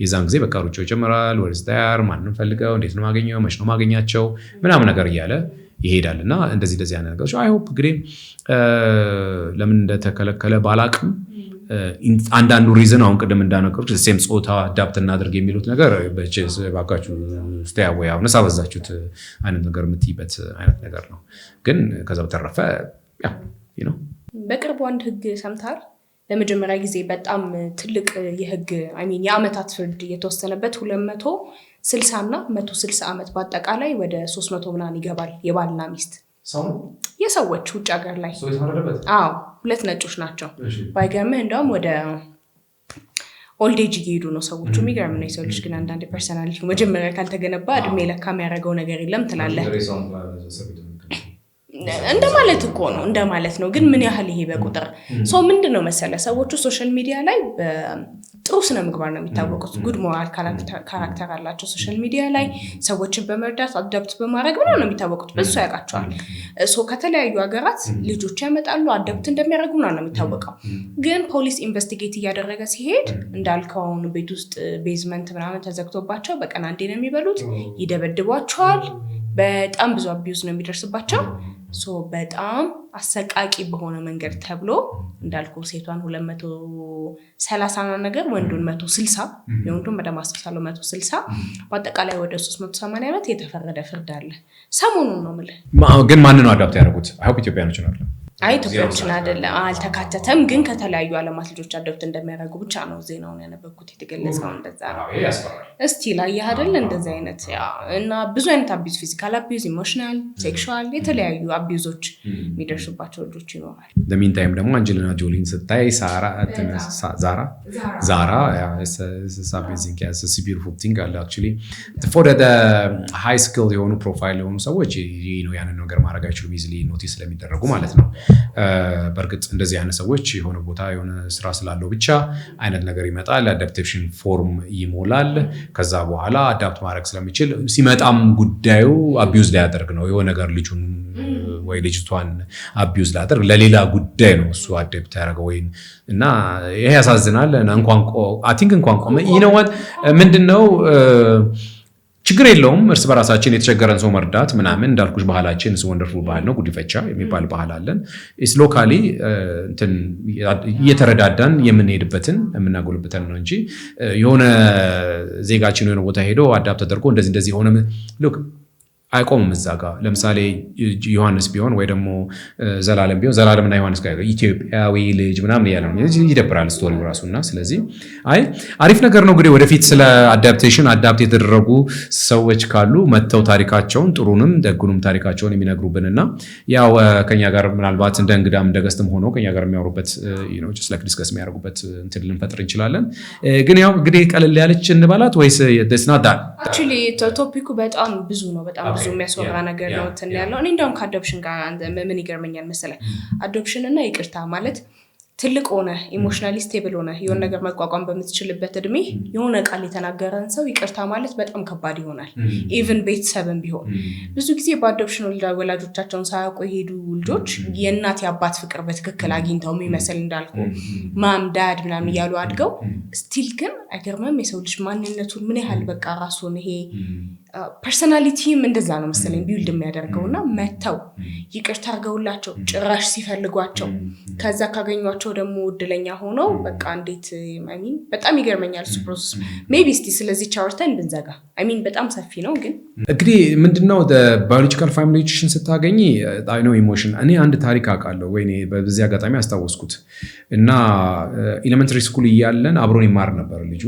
የዛን ጊዜ በቃ ሩጫው ይጀምራል። where is there ማንንም ፈልገው እንዴት ነው ማገኘው መች ነው ማገኛቸው ምናምን ነገር እያለ ይሄዳልና እንደዚህ አይነት ነገሮች አይ ሆፕ እንግዲህ ለምን እንደተከለከለ ባላቅም አንዳንዱ ሪዝን አሁን ቅድም እንዳነገርኩት ሴም ጾታ አዳፕት እናድርግ የሚሉት ነገር በቼስ ባካችሁ ስታያው ያው ነሳበዛችሁት አይነት ነገር የምትይበት አይነት ነገር ነው። ግን ከዛ በተረፈ በቅርቡ አንድ ህግ ሰምታል። ለመጀመሪያ ጊዜ በጣም ትልቅ የህግ የአመታት ፍርድ የተወሰነበት 260 እና 160 ዓመት በአጠቃላይ ወደ 300 ምናምን ይገባል። የባልና ሚስት የሰዎች ውጭ ሀገር ላይ ሁለት ነጮች ናቸው። ባይገርምህ እንደውም ወደ ኦልድ ኤጅ እየሄዱ ነው ሰዎቹ። የሚገርም ነው። የሰው ልጅ ግን አንዳንድ ፐርሰናሊቲ መጀመሪያ ካልተገነባ እድሜ ለካ የሚያደርገው ነገር የለም ትላለህ። እንደማለት እኮ ነው እንደማለት ነው ግን ምን ያህል ይሄ በቁጥር ሰው ምንድነው መሰለ ሰዎቹ ሶሻል ሚዲያ ላይ ጥሩ ስነ ምግባር ነው የሚታወቁት ጉድ ሞራል ካራክተር አላቸው ሶሻል ሚዲያ ላይ ሰዎችን በመርዳት አዳፕት በማድረግ ነው የሚታወቁት በሱ ያውቃቸዋል ሶ ከተለያዩ ሀገራት ልጆች ያመጣሉ አዳፕት እንደሚያደርጉ ነው የሚታወቀው ግን ፖሊስ ኢንቨስቲጌት እያደረገ ሲሄድ እንዳልከው ቤት ውስጥ ቤዝመንት ምናምን ተዘግቶባቸው በቀን አንዴ ነው የሚበሉት ይደበድቧቸዋል በጣም ብዙ አቢዩዝ ነው የሚደርስባቸው ሶ በጣም አሰቃቂ በሆነ መንገድ ተብሎ እንዳልኩ ሴቷን 230 ነገር ወንዱን 160 የወንዱን በደም አስተሳሰለው 160 በአጠቃላይ ወደ 380 ዓመት የተፈረደ ፍርድ አለ ሰሞኑን ነው ማለት ግን ማን ነው አዳፕት ያደረጉት አይሆፕ ኢትዮጵያኖች ነው ኢትዮጵያችን አይደለም አልተካተተም ግን ከተለያዩ ዓለማት ልጆች አዳፕት እንደሚያደርጉ ብቻ ነው ዜናውን ያነበብኩት የተገለጸው እንደዛ ነው እስቲ ላይ ያደለ እንደዛ አይነት እና ብዙ አይነት አቢዩዝ ፊዚካል አቢዩዝ ኢሞሽናል ሴክሹዋል የተለያዩ አቢዩዞች የሚደርሱባቸው ልጆች ይኖራል ለሚን ታይም ደግሞ አንጀሊና ጆሊን ስታይ ዛራ is amazing as a beautiful thing actually for the high skill የሆኑ ፕሮፋይል የሆኑ ሰዎች ነው ያንን ነገር ማድረግ አይችሉም easily ኖቲስ ስለሚደረጉ ማለት ነው በርግጥ እንደዚህ አይነት ሰዎች የሆነ ቦታ የሆነ ስራ ስላለው ብቻ አይነት ነገር ይመጣል አዳፕቴሽን ፎርም ይሞላል ከዛ በኋላ አዳፕት ማድረግ ስለሚችል ሲመጣም ጉዳዩ አቢዩዝ ሊያደርግ ነው የሆነ ነገር ልጁን ወይ ልጅቷን አቢዩዝ ሊያደርግ ለሌላ ጉዳይ ነው እሱ አዳፕት ያደርገው ወይ እና ይሄ ያሳዝናል እንኳን አይ ቲንክ እንኳን ቆመ you know what ምንድነው ችግር የለውም እርስ በራሳችን የተቸገረን ሰው መርዳት ምናምን እንዳልኩሽ ባህላችን እሱ ወንደርፉል ባህል ነው ጉዲፈቻ የሚባል ባህል አለን ኢስ ሎካሊ እንትን እየተረዳዳን የምንሄድበትን የምናጎልበተን ነው እንጂ የሆነ ዜጋችን የሆነ ቦታ ሄዶ አዳፕት ተደርጎ እንደዚህ ሆነ ሉክ አይቆምም እዛ ጋር ለምሳሌ ዮሐንስ ቢሆን ወይ ደግሞ ዘላለም ቢሆን ዘላለምና ዮሐንስ ጋር ኢትዮጵያዊ ልጅ ምናምን ያለው ነው ይደብራል ስቶሪው ራሱና ስለዚህ አሪፍ ነገር ነው እንግዲህ ወደፊት ስለ አዳፕቴሽን አዳፕት የተደረጉ ሰዎች ካሉ መተው ታሪካቸውን ጥሩንም ደጉንም ታሪካቸውን የሚነግሩብንና ያው ከኛ ጋር ምናልባት እንደ እንግዳም እንደ ገስትም ሆኖ ከኛ ጋር የሚያወሩበት just like ዲስከስ የሚያደርጉበት እንትን ልንፈጥር እንችላለን ግን ያው እንግዲህ ቀለል ያለች እንባላት ወይስ it's not that actually ቶፒኩ በጣም ብዙ ነው በጣም ብዙ የሚያስወራ ነገር ነው እንትን ያለው እኔ እንደውም ከአዶፕሽን ጋር ምን ይገርመኛል መሰለህ አዶፕሽን እና ይቅርታ ማለት ትልቅ ሆነ ኢሞሽናሊ ስቴብል ሆነ የሆነ ነገር መቋቋም በምትችልበት እድሜ የሆነ ቃል የተናገረን ሰው ይቅርታ ማለት በጣም ከባድ ይሆናል ኢቭን ቤተሰብም ቢሆን ብዙ ጊዜ በአዶፕሽን ወላጆቻቸውን ሳያውቁ የሄዱ ልጆች የእናት የአባት ፍቅር በትክክል አግኝተው የሚመስል እንዳልኩ ማም ዳድ ምናምን እያሉ አድገው ስቲል ግን አይገርምም የሰው ልጅ ማንነቱን ምን ያህል በቃ ራሱን ይሄ ፐርሰናሊቲም እንደዛ ነው መሰለኝ ቢውልድ የሚያደርገውና መተው ይቅርታ አድርገውላቸው ጭራሽ ሲፈልጓቸው ከዛ ካገኟቸው ደግሞ እድለኛ ሆነው በቃ እንዴት አይ ሚን በጣም ይገርመኛል እሱ ፕሮሰስ ሜቢ እስቲ ስለዚህ ቻርተን ብንዘጋ አይ ሚን በጣም ሰፊ ነው ግን እንግዲህ ምንድነው ባዮሎጂካል ፋሚሊዎችን ስታገኝ አይ ኖ ኢሞሽን እኔ አንድ ታሪክ አውቃለሁ ወይ እኔ በዚህ አጋጣሚ አስታወስኩት እና ኤሌመንተሪ ስኩል እያለን አብሮን ይማር ነበር ልጁ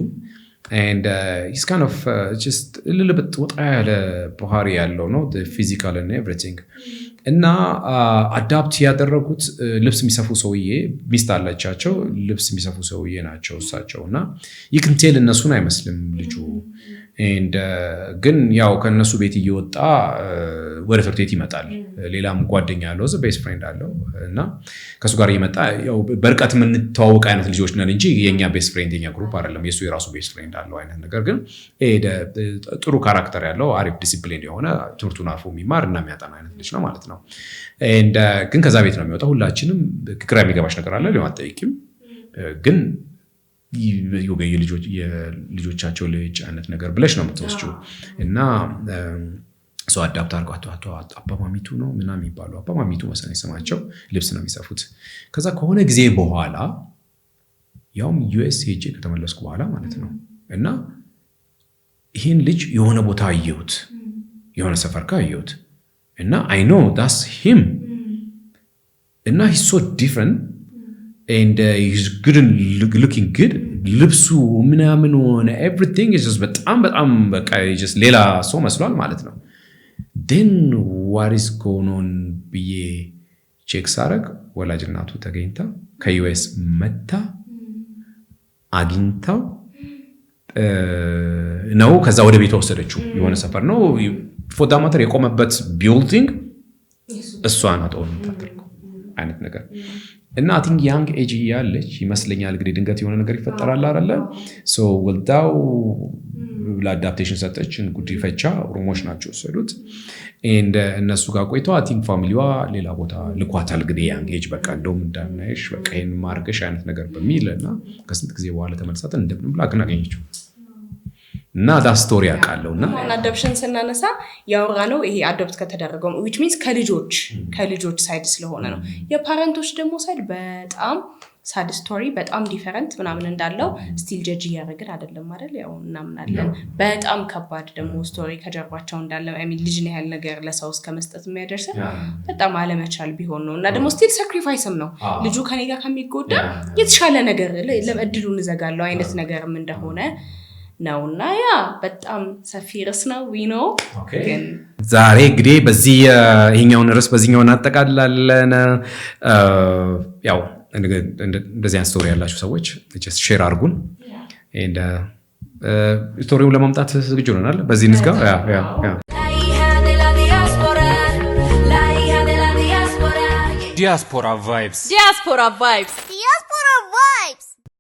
and he's kind of just a little bit what ባህሪ ያለው ነው the physical and everything እና አዳፕት ያደረጉት ልብስ የሚሰፉ ሰውዬ ሚስት አላቻቸው ልብስ የሚሰፉ ሰውዬ ናቸው እሳቸውና ይክንቴል እነሱን አይመስልም ልጁ and ግን ያው ከነሱ ቤት እየወጣ ወደ ትምህርት ቤት ይመጣል ሌላም ጓደኛ ያለው ቤስት ፍሬንድ አለው እና ከሱ ጋር ይመጣ ያው በርቀት የምንተዋወቅ አይነት ልጆች ነን እንጂ የኛ ቤስት ፍሬንድ የኛ ግሩፕ አይደለም የሱ የራሱ ቤስት ፍሬንድ አለው አይነት ነገር ግን ጥሩ ካራክተር ያለው አሪፍ ዲሲፕሊን የሆነ ትምህርቱን አርፎ የሚማር እና የሚያጠና አይነት ልጅ ነው ማለት ነው and ግን ከዛ ቤት ነው የሚወጣው ሁላችንም ግራ የሚገባሽ ነገር አለ ለማጠይቅም ግን የልጆቻቸው ልጅ አይነት ነገር ብለሽ ነው የምትወስጂው እና ሰው አዳፕት አድርጓቸው አባማሚቱ ነው ምናምን የሚባሉ አባማሚቱ መሰለኝ ስማቸው ልብስ ነው የሚሰፉት ከዛ ከሆነ ጊዜ በኋላ ያውም ዩኤስ ሄጄ ከተመለስኩ በኋላ ማለት ነው እና ይሄን ልጅ የሆነ ቦታ አየሁት የሆነ ሰፈር ጋር አየሁት እና I know that's him እና he's so different and he's good and looking good ልብሱ ምናምን ሆነ everything is just በጣም በቃ just ሌላ ሰው መስሏል ማለት ነው then what is going on ብዬ ቼክ ሳረግ ወላጅ እናቱ ተገኝታ ከዩኤስ መታ አግኝታው ነው ከዛ ወደ ቤቷ ወሰደችው የሆነ ሰፈር ነው for that matter የቆመበት ቢልዲንግ እሷን አጣውን ታደርገው አይነት ነገር እና አይ ቲንክ ያንግ ኤጅ ያለች ይመስለኛል እንግዲህ ድንገት የሆነ ነገር ይፈጠራል አይደለ ሶ ወልዳው ለአዳፕቴሽን ሰጠች እንግዲህ ፈቻ ኦሮሞዎች ናቸው ወሰዱት and እነሱ ጋር ቆይተው አይ ቲንክ ፋሚሊዋ ሌላ ቦታ ልኳታል እንግዲህ ያንግ ኤጅ በቃ እንደውም እንዳናይሽ በቃ ይሄን ማርገሽ አይነት ነገር በሚልና ከስንት ጊዜ በኋላ ተመልሳት እንደምን ብላ አገናኘችው እና ዳ ስቶሪ ያቃለውና አዳፕሽን ስናነሳ ያወራ ነው ይሄ አዶፕት ከተደረገው which means ከልጆች ሳይድ ስለሆነ ነው የፓረንቶች ደግሞ ሳይድ በጣም ሳድ ስቶሪ በጣም ዲፈረንት ምናምን እንዳለው ስቲል ጀጅ ያደርጋል አይደለም አይደል ያው እናምናለን በጣም ከባድ ደግሞ ስቶሪ ከጀርባቸው እንዳለው አይ ሚን ልጅ ነው ያለ ነገር ለሰው እስከመስጠት የሚያደርስ በጣም አለመቻል ቢሆን ነው እና ደግሞ ስቲል ሳክሪፋይስም ነው ልጁ ከኔ ጋር ከሚጎዳ የተሻለ ነገር ለእድሉን ዘጋለው አይነት ነገርም እንደሆነ ነውና ያ በጣም ሰፊ ርዕስ ነው ዊኖ ዛሬ እንግዲህ በዚህ ይሄኛውን ርዕስ በዚህኛው እናጠቃልላለን ያው እንደዚህ አይነት ስቶሪ ያላችሁ ሰዎች just share አድርጉን and ስቶሪውን ለማምጣት ዝግጁ ነናል በዚህ ንዝጋ Diaspora Vibes